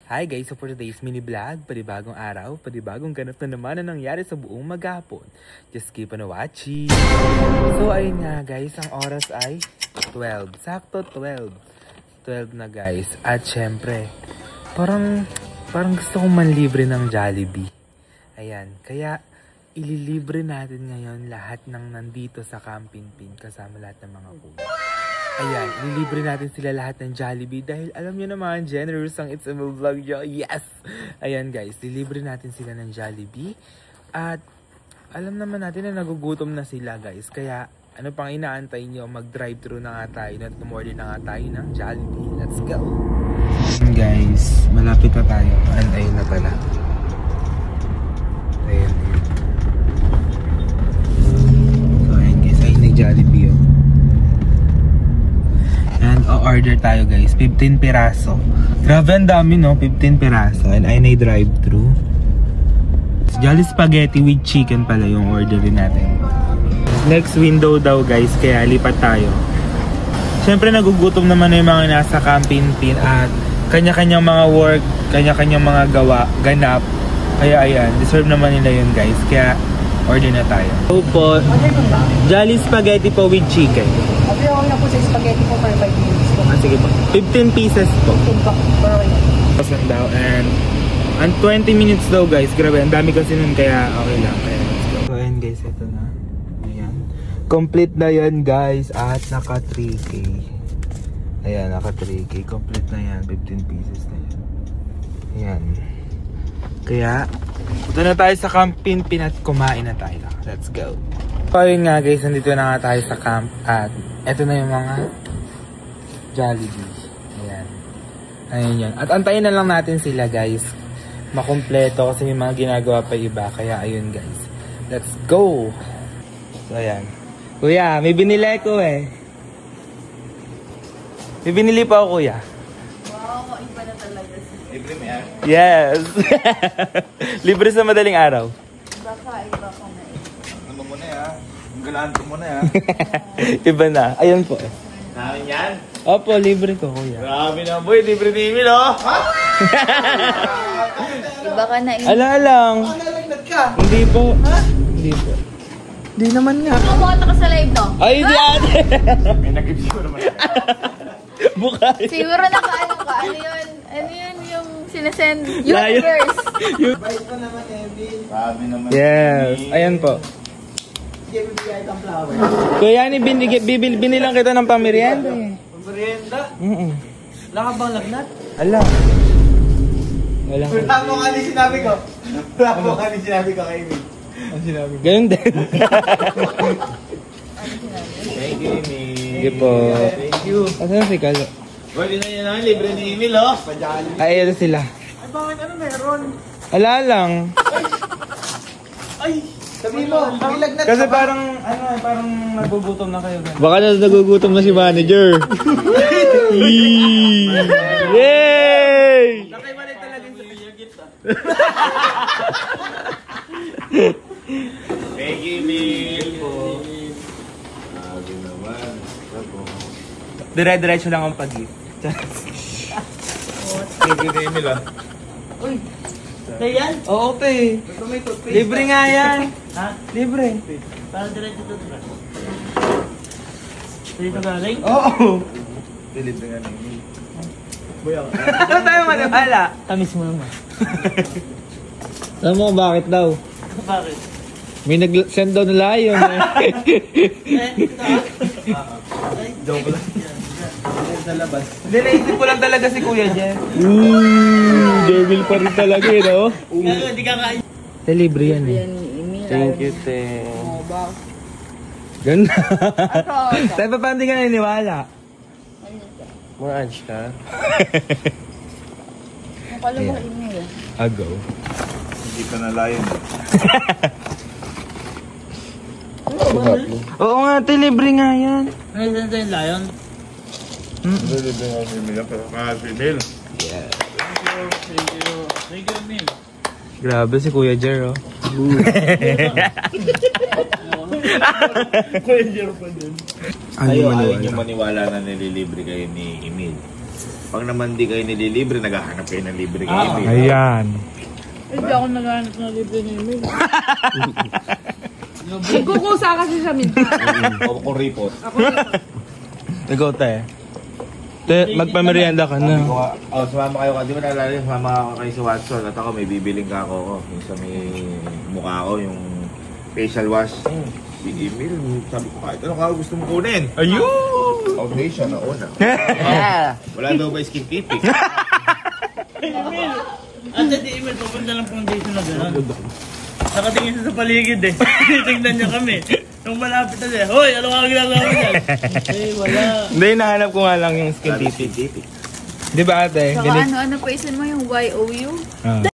Hi guys, so for today's mini vlog, panibagong araw, panibagong ganap na naman na nangyari sa buong maghapon. Just keep on watching. So ayun nga guys, ang oras ay 12. Sakto 12. 12 na guys. At syempre, parang gusto kong manlibre ng Jollibee. Ayan, kaya ililibre natin ngayon lahat ng nandito sa Camp Pinpin kasama lahat ng mga kuya. Ayan, ililibre natin sila lahat ng Jollibee dahil alam nyo naman, generous ang It's a Vlog nyo. Yes! Ayan guys, ililibre natin sila ng Jollibee. At alam naman natin na nagugutom na sila guys. Kaya ano pang inaantay nyo, mag-drive-thru na nga tayo at umorder na nga tayo ng Jollibee. Let's go! Guys, malapit na tayo. Ayun na pala. Ayan. So ayan guys, ayun na Jollibee oh. And o-order tayo guys, 15 piraso. Grabe ang dami no, 15 piraso. And ayun ay drive-thru. Jolly Spaghetti with chicken pala yung orderin natin. Next window daw guys, kaya lipat tayo. Siyempre nagugutom naman na yung mga nasa Camp Pinpin at kanya-kanyang mga work, kanya-kanyang mga gawa, ganap. Kaya ayan, deserve naman nila yun guys. Kaya order na tayo. So po, Jolly Spaghetti po with chicken. Okay na po sa spaghetti po for 5 minutes po. Sige po. 15 pieces po. 15 po. For okay. Daw and 20 minutes daw guys. Grabe, ang dami kasi nun kaya okay lang. Kaya let's go. So ayan guys, ito na. Ayan. Complete na yan guys at naka 3K. Ayan, naka 3K. Complete na yan. 15 pieces na yan. Ayan. Kaya, punta na tayo sa Camp Pinpin at kumain na tayo. Let's go. So ayun nga guys, nandito na nga tayo sa camp at eto na yung mga Jollibee. Ayan. Ayan yan. At antayin na lang natin sila guys. Makumpleto kasi may mga ginagawa pa iba. Kaya ayun guys. Let's go! So ayan. Kuya, may binili ko eh. May binili pa ako kuya. Wow, iba na talaga. Libre mo yan? Yes! Libre sa madaling araw. Iba ka na Ano mo na yan? Ang galaan ko mo na yan. Iba na. Ayun po. Namin yan? Opo, libre ko kuya. Grabe na boy, libre ni Emil oh! Iba ka na. Ala lang. Nalagnat ka? Hindi po. Hindi po. Hindi naman nga. Bumoto ka sa live no? Ay, di ate! May nag-gift ko naman. Buka. Siguro naka-ano ka. Ano yun? Ano yun yung sinasend? Universe. Bait mo naman, Emil. Grabe naman. Yes. Ayan po. Hindi mo bigay itong flower. Kuya, binilang kita ng pamerienda eh. Pamerienda? Wala ka bang lagnat? Ala. Wala. Wala mo nga din sinabi ko. Wala mo nga din sinabi ko kay Emil. Ang sinabi ko. Ganun din. Thank you, Emil. Sige po. Thank you. Asan si Kalo? Pwede na yan ang libre ni Emil oh. Ay, ito sila. Ay, bakit ano meron? Ala lang. Ay! Sabi mo, may lagnat Kasi ka ba? parang nagugutom na kayo. Baka na nagugutom na si manager. Yay! Nakaiwalay talaga yung sa gift ah. Thank you, Emil. Grabe naman. Dire-diretso lang ang pag-gift. Thank you, Emil ah. Uy. Yan? Oo, te. Libre nga yan. Ha? Libre. Parang diretso to. Dito galing? Oo. Libre nga na Emil. Ano tayo maniwala? Tamis mo naman. Alam mo kung bakit daw? Bakit? May nag-send daw na layon eh. Joke lang. Sa labas. Hindi, naisip ko lang talaga si Kuya Jen. Devil pa rin talaga eh, no? Hindi ka kain. Te, libre yan eh. Thank you, te. Oo ba? Ganda. Tayo pa paano di ka naniniwala? More edge ka? Nakala mo email. Ago. Hindi ka na layon. Oo nga, te, libre nga yan. Ano yung yung lion? Libre nga si Emil. Pero si Emil. Thank you, Emil. Grabe si Kuya Jer, oh. Ayaw, ayaw niyo maniwala na nililibre kayo ni Emil. Pag naman di kayo nililibre, naghahanap kayo ng libre kayo. Ayan. Hindi ako naghahanap ng libre na email. Nagkukusa kasi siya minsan. O kuripot. Ikaw, te. Te, magpamerienda ka na. Sumama kayo ka. Di ba naalala yun? Sumama kayo sa Watson at ako may bibiling ka ako. Yung sa may mukha ko, yung facial wash. Si Emil, sabi ko kahit ano ka gusto mong kunin. Ayun! Foundation na una. Wala daw ba skin tipping? Emil! Ate, di Emil, papunta lang foundation na gano'n. Nakatingin siya sa paligid eh. Titignan niya kami. Nung malapit na siya, hoy, ano ka ginagawa mo dyan? Eh, wala. Hindi, nahanap ko nga lang yung skin tipping. Di ba ate? Saka ano pa isan mo yung YOU?